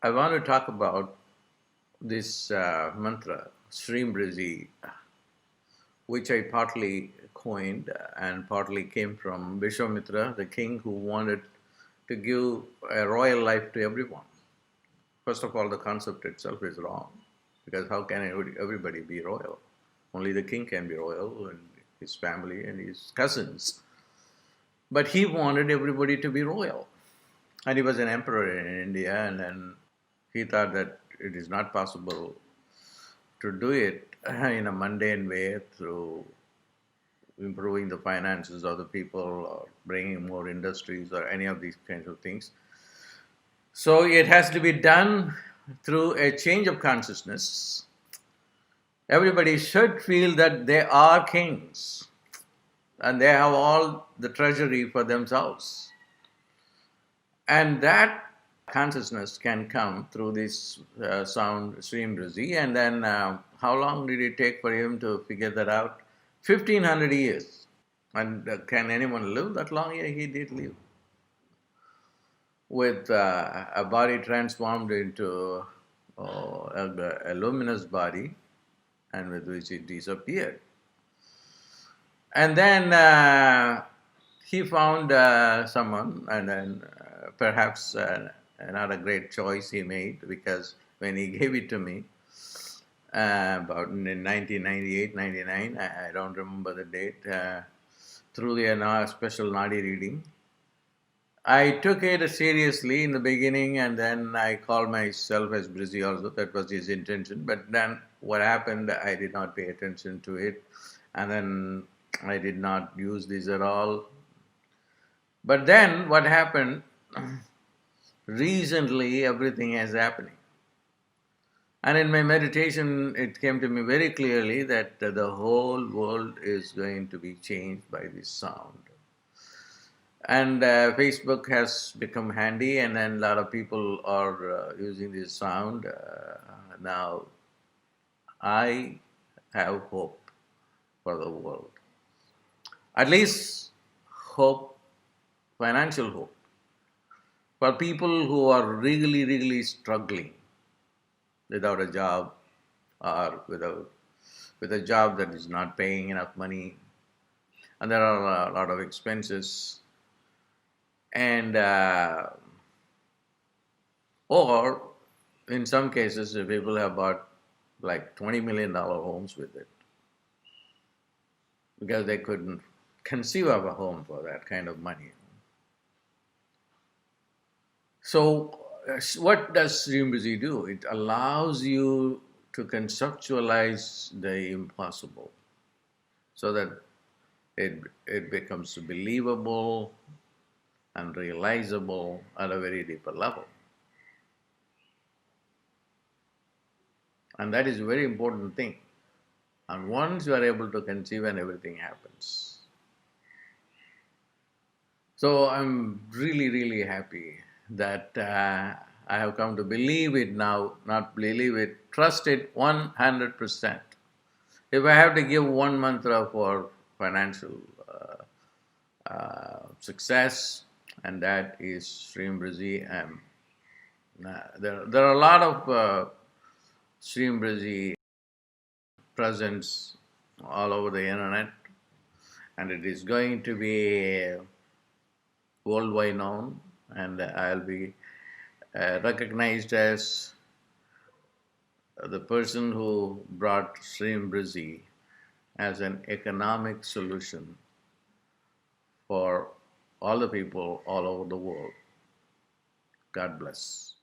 I want to talk about this mantra, Shreem Brzee, which I partly coined and partly came from Vishwamitra, the king who wanted to give a royal life to everyone. First of all, the concept itself is wrong, because how can everybody be royal? Only the king can be royal, and his family and his cousins. But he wanted everybody to be royal. And he was an emperor in India, and then he thought that it is not possible to do it in a mundane way through improving the finances of the people or bringing more industries or any of these kinds of things. So it has to be done through a change of consciousness. Everybody should feel that they are kings and they have all the treasury for themselves. And that consciousness can come through this sound, Shreem Brzee. And then how long did it take for him to figure that out? 1500 years. And can anyone live that long? Yeah, he did live. With a body transformed into a luminous body, and with which it disappeared. And then he found someone, and then perhaps not a great choice he made, because when he gave it to me, about in 1998, 99, I don't remember the date, through the special Nadi Reading, I took it seriously in the beginning, and then I called myself as Brzee also. That was his intention. But then what happened, I did not pay attention to it, and then I did not use this at all. But then what happened, recently everything is happening. And in my meditation, it came to me very clearly that the whole world is going to be changed by this sound. And Facebook has become handy, and then a lot of people are using this sound. Now, I have hope for the world. At least hope, financial hope, for people who are really, really struggling without a job, or with a job that is not paying enough money, and there are a lot of expenses. And or in some cases, people have bought like $20 million homes with it, because they couldn't conceive of a home for that kind of money. So what does Shreem Brzee do? It allows you to conceptualize the impossible, so that it becomes believable and realizable at a very deeper level. And that is a very important thing. And once you are able to conceive, and everything happens. So I'm really, really happy that I have come to believe it now, not believe it, trust it 100%. If I have to give one mantra for financial success, and that is Shreem Brzee. There are a lot of Shreem Brzee presence all over the internet, and it is going to be worldwide known, and I'll be recognized as the person who brought Shreem Brzee as an economic solution for all the people all over the world. God bless.